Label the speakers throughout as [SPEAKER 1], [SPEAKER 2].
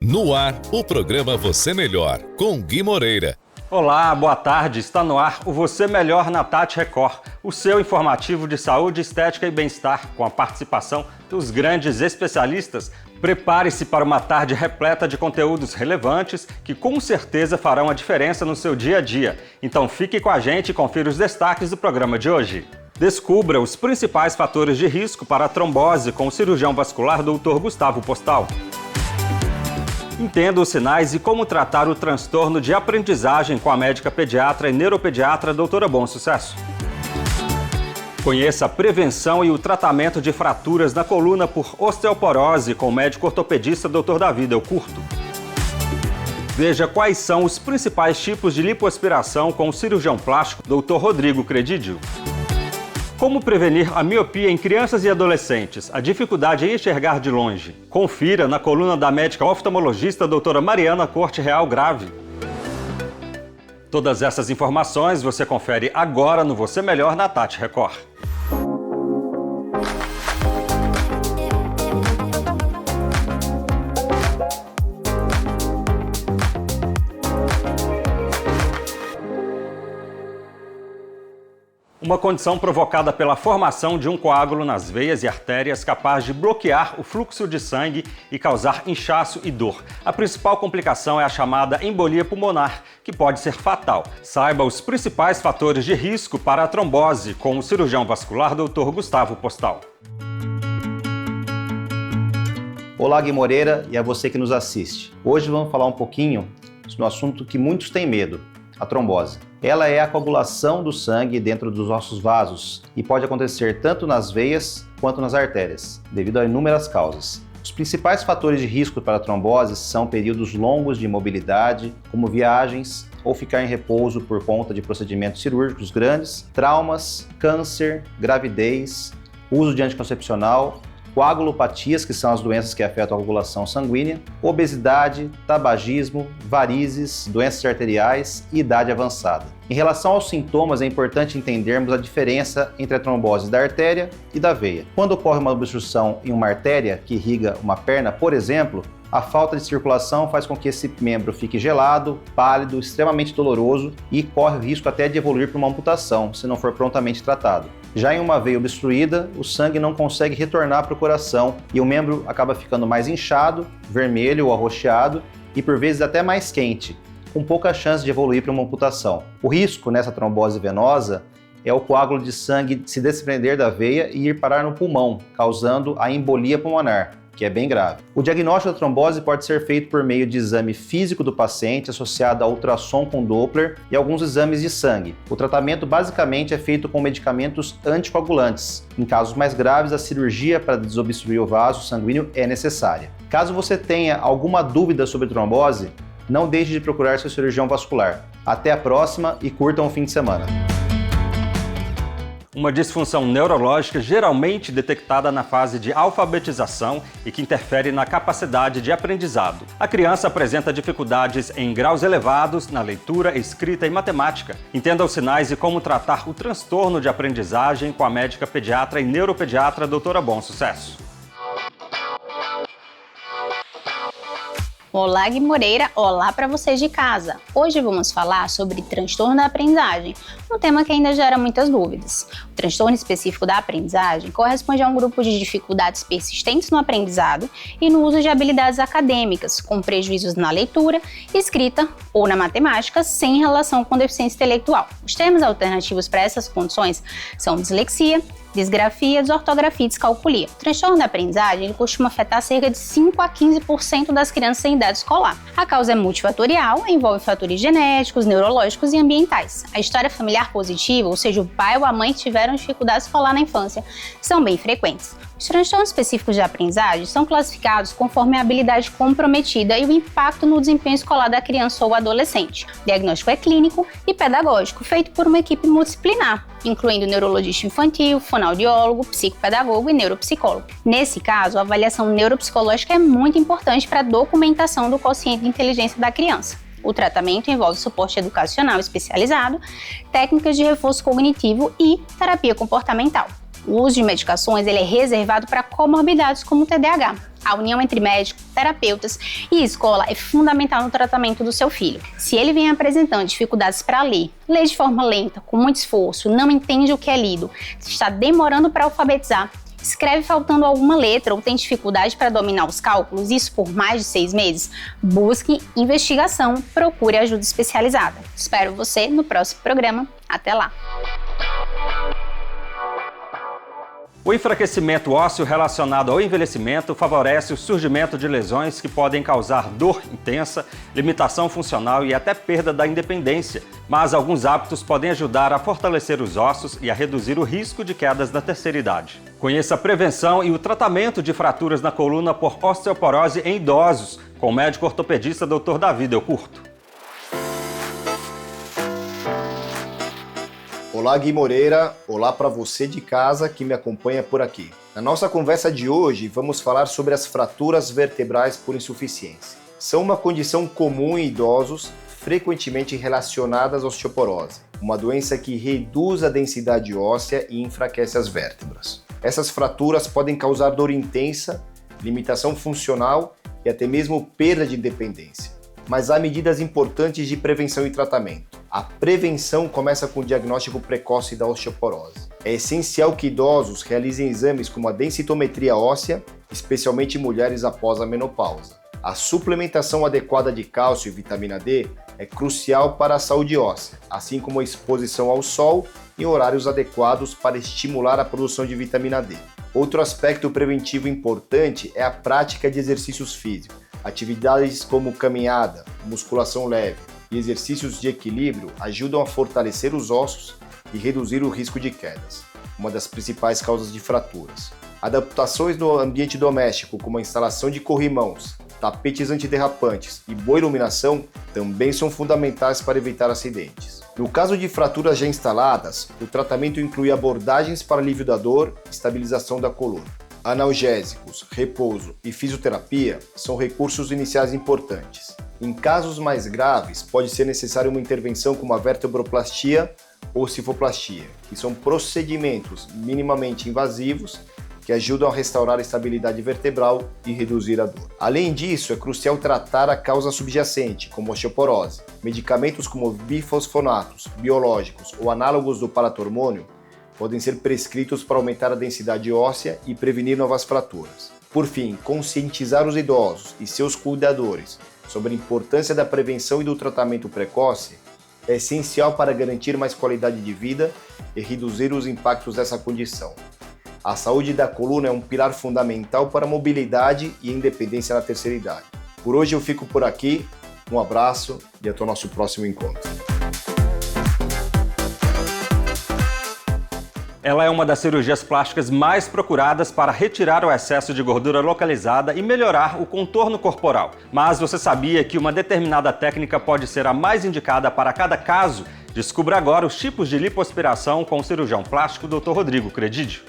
[SPEAKER 1] No ar, o programa Você Melhor, com Gui Moreira.
[SPEAKER 2] Olá, boa tarde. Está no ar o Você Melhor na Tati Record, o seu informativo de saúde, estética e bem-estar, com a participação dos grandes especialistas. Prepare-se para uma tarde repleta de conteúdos relevantes que com certeza farão a diferença no seu dia a dia. Então fique com a gente e confira os destaques do programa de hoje. Descubra os principais fatores de risco para a trombose com o cirurgião vascular Dr. Gustavo Postal. Entenda os sinais e como tratar o transtorno de aprendizagem com a médica pediatra e neuropediatra doutora Bom Sucesso. Conheça a prevenção e o tratamento de fraturas na coluna por osteoporose com o médico ortopedista Dr. Davi Del Curto. Veja quais são os principais tipos de lipoaspiração com o cirurgião plástico Dr. Rodrigo Credidio. Como prevenir a miopia em crianças e adolescentes, a dificuldade em enxergar de longe? Confira na coluna da médica oftalmologista doutora Mariana Corte Real Grave. Todas essas informações você confere agora no Você Melhor na Tati Record. Uma condição provocada pela formação de um coágulo nas veias e artérias capaz de bloquear o fluxo de sangue e causar inchaço e dor. A principal complicação é a chamada embolia pulmonar, que pode ser fatal. Saiba os principais fatores de risco para a trombose com o cirurgião vascular Dr. Gustavo Postal.
[SPEAKER 3] Olá, Gui Moreira, e a você que nos assiste. Hoje vamos falar um pouquinho sobre um assunto que muitos têm medo, a trombose. Ela é a coagulação do sangue dentro dos nossos vasos e pode acontecer tanto nas veias quanto nas artérias, devido a inúmeras causas. Os principais fatores de risco para a trombose são períodos longos de imobilidade, como viagens ou ficar em repouso por conta de procedimentos cirúrgicos grandes, traumas, câncer, gravidez, uso de anticoncepcional, coagulopatias, que são as doenças que afetam a coagulação sanguínea, obesidade, tabagismo, varizes, doenças arteriais e idade avançada. Em relação aos sintomas, é importante entendermos a diferença entre a trombose da artéria e da veia. Quando ocorre uma obstrução em uma artéria que irriga uma perna, por exemplo, a falta de circulação faz com que esse membro fique gelado, pálido, extremamente doloroso e corre o risco até de evoluir para uma amputação, se não for prontamente tratado. Já em uma veia obstruída, o sangue não consegue retornar para o coração e o membro acaba ficando mais inchado, vermelho ou arroxeado e por vezes até mais quente, com pouca chance de evoluir para uma amputação. O risco nessa trombose venosa é o coágulo de sangue se desprender da veia e ir parar no pulmão, causando a embolia pulmonar, que é bem grave. O diagnóstico da trombose pode ser feito por meio de exame físico do paciente, associado a ultrassom com Doppler e alguns exames de sangue. O tratamento basicamente é feito com medicamentos anticoagulantes. Em casos mais graves, a cirurgia para desobstruir o vaso sanguíneo é necessária. Caso você tenha alguma dúvida sobre trombose, não deixe de procurar seu cirurgião vascular. Até a próxima e curtam o fim de semana.
[SPEAKER 2] Uma disfunção neurológica geralmente detectada na fase de alfabetização e que interfere na capacidade de aprendizado. A criança apresenta dificuldades em graus elevados na leitura, escrita e matemática. Entenda os sinais e como tratar o transtorno de aprendizagem com a médica pediatra e neuropediatra doutora Bom Sucesso.
[SPEAKER 4] Olá, Gui Moreira, olá para vocês de casa. Hoje vamos falar sobre transtorno da aprendizagem, um tema que ainda gera muitas dúvidas. O transtorno específico da aprendizagem corresponde a um grupo de dificuldades persistentes no aprendizado e no uso de habilidades acadêmicas, com prejuízos na leitura, escrita ou na matemática, sem relação com deficiência intelectual. Os termos alternativos para essas condições são dislexia, disgrafia, desortografia e descalculia. O transtorno da aprendizagem costuma afetar cerca de 5 a 15% das crianças em idade escolar. A causa é multifatorial, envolve fatores genéticos, neurológicos e ambientais. A história familiar positiva, ou seja, o pai ou a mãe que tiveram dificuldade escolar na infância, são bem frequentes. Os transtornos específicos de aprendizagem são classificados conforme a habilidade comprometida e o impacto no desempenho escolar da criança ou adolescente. O diagnóstico é clínico e pedagógico, feito por uma equipe multidisciplinar, incluindo neurologista infantil, fonoaudiólogo, psicopedagogo e neuropsicólogo. Nesse caso, a avaliação neuropsicológica é muito importante para a documentação do quociente de inteligência da criança. O tratamento envolve suporte educacional especializado, técnicas de reforço cognitivo e terapia comportamental. O uso de medicações ele é reservado para comorbidades como o TDAH. A união entre médicos, terapeutas e escola é fundamental no tratamento do seu filho. Se ele vem apresentando dificuldades para ler de forma lenta, com muito esforço, não entende o que é lido, está demorando para alfabetizar, escreve faltando alguma letra ou tem dificuldade para dominar os cálculos, isso por mais de 6 meses, busque investigação, procure ajuda especializada. Espero você no próximo programa. Até lá!
[SPEAKER 2] O enfraquecimento ósseo relacionado ao envelhecimento favorece o surgimento de lesões que podem causar dor intensa, limitação funcional e até perda da independência. Mas alguns hábitos podem ajudar a fortalecer os ossos e a reduzir o risco de quedas na terceira idade. Conheça a prevenção e o tratamento de fraturas na coluna por osteoporose em idosos, com o médico ortopedista Dr. Davi Del Curto.
[SPEAKER 5] Olá, Gui Moreira. Olá para você de casa que me acompanha por aqui. Na nossa conversa de hoje, vamos falar sobre as fraturas vertebrais por insuficiência. São uma condição comum em idosos, frequentemente relacionadas à osteoporose, uma doença que reduz a densidade óssea e enfraquece as vértebras. Essas fraturas podem causar dor intensa, limitação funcional e até mesmo perda de independência. Mas há medidas importantes de prevenção e tratamento. A prevenção começa com o diagnóstico precoce da osteoporose. É essencial que idosos realizem exames como a densitometria óssea, especialmente em mulheres após a menopausa. A suplementação adequada de cálcio e vitamina D é crucial para a saúde óssea, assim como a exposição ao sol em horários adequados para estimular a produção de vitamina D. Outro aspecto preventivo importante é a prática de exercícios físicos. Atividades como caminhada, musculação leve e exercícios de equilíbrio ajudam a fortalecer os ossos e reduzir o risco de quedas, uma das principais causas de fraturas. Adaptações no ambiente doméstico, como a instalação de corrimãos, tapetes antiderrapantes e boa iluminação, também são fundamentais para evitar acidentes. No caso de fraturas já instaladas, o tratamento inclui abordagens para alívio da dor e estabilização da coluna. Analgésicos, repouso e fisioterapia são recursos iniciais importantes. Em casos mais graves, pode ser necessária uma intervenção como a vertebroplastia ou cifoplastia, que são procedimentos minimamente invasivos que ajudam a restaurar a estabilidade vertebral e reduzir a dor. Além disso, é crucial tratar a causa subjacente, como osteoporose. Medicamentos como bifosfonatos, biológicos ou análogos do paratormônio podem ser prescritos para aumentar a densidade óssea e prevenir novas fraturas. Por fim, conscientizar os idosos e seus cuidadores sobre a importância da prevenção e do tratamento precoce é essencial para garantir mais qualidade de vida e reduzir os impactos dessa condição. A saúde da coluna é um pilar fundamental para a mobilidade e independência na terceira idade. Por hoje eu fico por aqui, um abraço e até o nosso próximo encontro.
[SPEAKER 2] Ela é uma das cirurgias plásticas mais procuradas para retirar o excesso de gordura localizada e melhorar o contorno corporal. Mas você sabia que uma determinada técnica pode ser a mais indicada para cada caso? Descubra agora os tipos de lipoaspiração com o cirurgião plástico Dr. Rodrigo Credidio.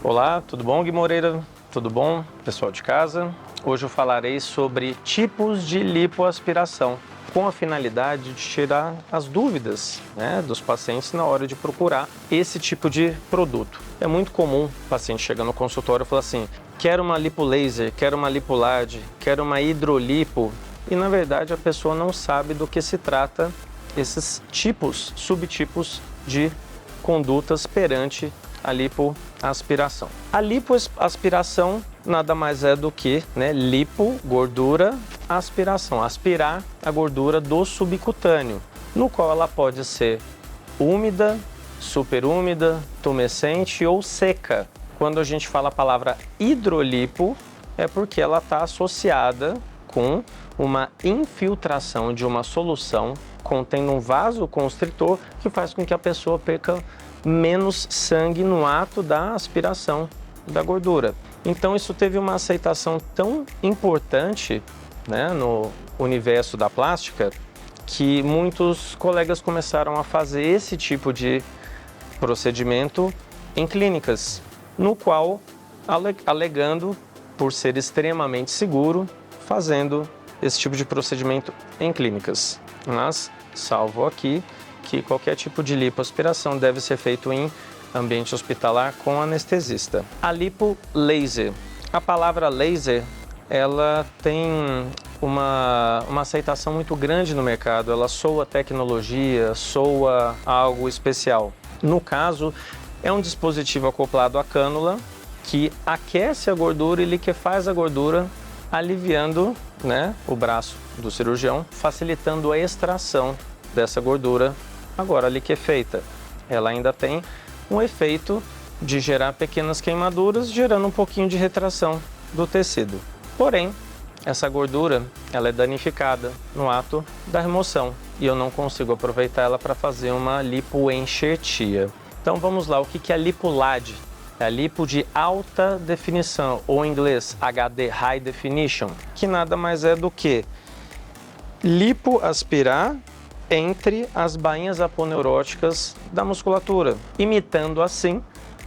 [SPEAKER 6] Olá, tudo bom, Gui Moreira? Tudo bom, pessoal de casa? Hoje eu falarei sobre tipos de lipoaspiração, com a finalidade de tirar as dúvidas, dos pacientes na hora de procurar esse tipo de produto. É muito comum o paciente chegar no consultório e falar assim: quero uma lipolaser, quero uma lipolade, quero uma hidrolipo, e na verdade a pessoa não sabe do que se trata esses tipos, subtipos de condutas perante a lipoaspiração. A lipoaspiração nada mais é do que lipo, gordura, aspiração, aspirar a gordura do subcutâneo, no qual ela pode ser úmida, superúmida, tumescente ou seca. Quando a gente fala a palavra hidrolipo, é porque ela está associada com uma infiltração de uma solução contendo um vasoconstritor que faz com que a pessoa perca menos sangue no ato da aspiração da gordura. Então isso teve uma aceitação tão importante no universo da plástica que muitos colegas começaram a fazer esse tipo de procedimento em clínicas, no qual, alegando por ser extremamente seguro, fazendo esse tipo de procedimento em clínicas. Mas salvo aqui que qualquer tipo de lipoaspiração deve ser feito em ambiente hospitalar com anestesista. A lipo laser. A palavra laser, ela tem uma aceitação muito grande no mercado, ela soa tecnologia, soa algo especial. No caso, é um dispositivo acoplado à cânula que aquece a gordura e liquefaz a gordura, aliviando, né, o braço do cirurgião, facilitando a extração dessa gordura agora liquefeita. Ela ainda tem um efeito de gerar pequenas queimaduras, gerando um pouquinho de retração do tecido. Porém, essa gordura ela é danificada no ato da remoção e eu não consigo aproveitar ela para fazer uma lipoenxertia. Então vamos lá, o que é LipoLAD? É a lipo de alta definição, ou em inglês HD, High Definition, que nada mais é do que lipoaspirar entre as bainhas aponeuróticas da musculatura, imitando assim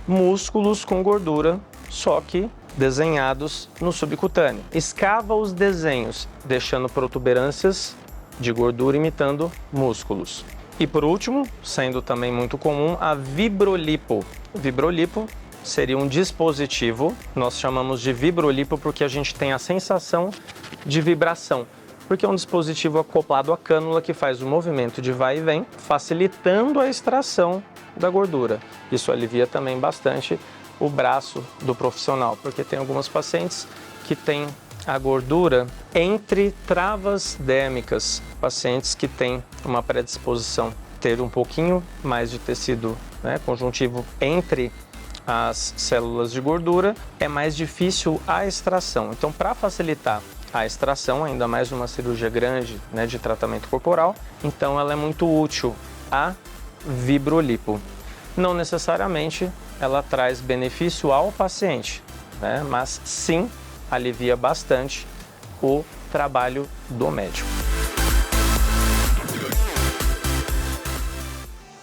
[SPEAKER 6] músculos com gordura, só que desenhados no subcutâneo. Escava os desenhos, deixando protuberâncias de gordura imitando músculos. E por último, sendo também muito comum, a vibrolipo. Vibrolipo seria um dispositivo, nós chamamos de vibrolipo porque a gente tem a sensação de vibração, porque é um dispositivo acoplado à cânula que faz o movimento de vai e vem, facilitando a extração da gordura. Isso alivia também bastante o braço do profissional, porque tem algumas pacientes que têm a gordura entre travas dérmicas, pacientes que têm uma predisposição a ter um pouquinho mais de tecido, né, conjuntivo entre as células de gordura, é mais difícil a extração. Então, para facilitar a extração, ainda mais numa cirurgia grande, né, de tratamento corporal, então ela é muito útil, a vibrolipo. Não necessariamente ela traz benefício ao paciente, né? Mas sim alivia bastante o trabalho do médico.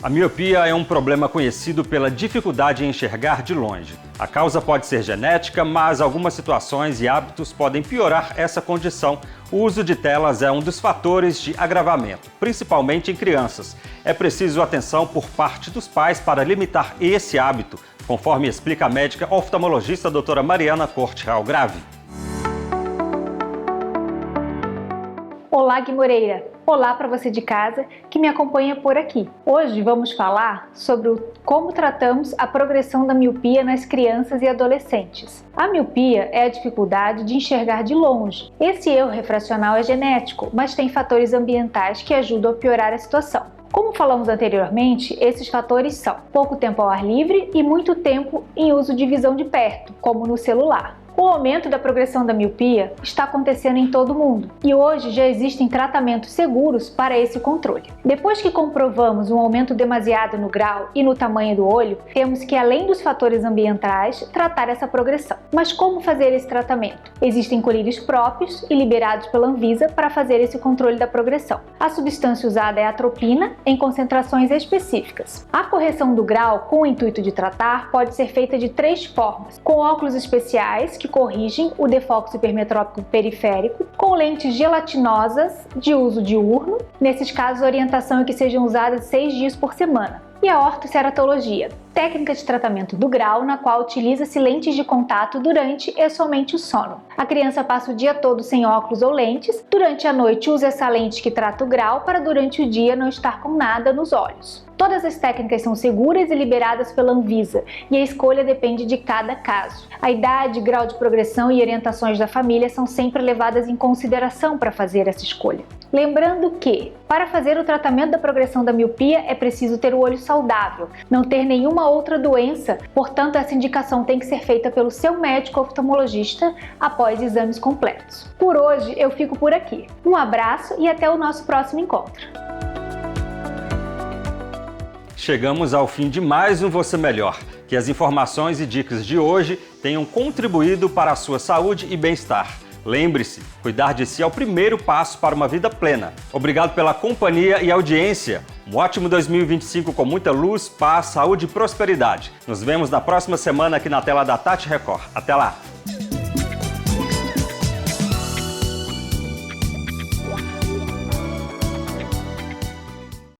[SPEAKER 2] A miopia é um problema conhecido pela dificuldade em enxergar de longe. A causa pode ser genética, mas algumas situações e hábitos podem piorar essa condição. O uso de telas é um dos fatores de agravamento, principalmente em crianças. É preciso atenção por parte dos pais para limitar esse hábito, conforme explica a médica oftalmologista doutora Mariana Corte Grave.
[SPEAKER 7] Olá, Guimoreira! Olá para você de casa que me acompanha por aqui. Hoje vamos falar sobre como tratamos a progressão da miopia nas crianças e adolescentes. A miopia é a dificuldade de enxergar de longe. Esse erro refracional é genético, mas tem fatores ambientais que ajudam a piorar a situação. Como falamos anteriormente, esses fatores são pouco tempo ao ar livre e muito tempo em uso de visão de perto, como no celular. O aumento da progressão da miopia está acontecendo em todo o mundo e hoje já existem tratamentos seguros para esse controle. Depois que comprovamos um aumento demasiado no grau e no tamanho do olho, temos que, além dos fatores ambientais, tratar essa progressão. Mas como fazer esse tratamento? Existem colírios próprios e liberados pela Anvisa para fazer esse controle da progressão. A substância usada é a atropina em concentrações específicas. A correção do grau com o intuito de tratar pode ser feita de 3 formas: com óculos especiais que corrigem o desfoque hipermetrópico periférico, com lentes gelatinosas de uso diurno. Nesses casos, a orientação é que sejam usadas 6 dias por semana. E a ortoceratologia, técnica de tratamento do grau na qual utiliza-se lentes de contato durante e somente o sono. A criança passa o dia todo sem óculos ou lentes, durante a noite usa essa lente que trata o grau para durante o dia não estar com nada nos olhos. Todas as técnicas são seguras e liberadas pela Anvisa, e a escolha depende de cada caso. A idade, grau de progressão e orientações da família são sempre levadas em consideração para fazer essa escolha. Lembrando que, para fazer o tratamento da progressão da miopia, é preciso ter o olho saudável, não ter nenhuma outra doença, portanto essa indicação tem que ser feita pelo seu médico oftalmologista após exames completos. Por hoje eu fico por aqui. Um abraço e até o nosso próximo encontro.
[SPEAKER 2] Chegamos ao fim de mais um Você Melhor. Que as informações e dicas de hoje tenham contribuído para a sua saúde e bem-estar. Lembre-se, cuidar de si é o primeiro passo para uma vida plena. Obrigado pela companhia e audiência. Um ótimo 2025 com muita luz, paz, saúde e prosperidade. Nos vemos na próxima semana aqui na tela da Tati Record. Até lá!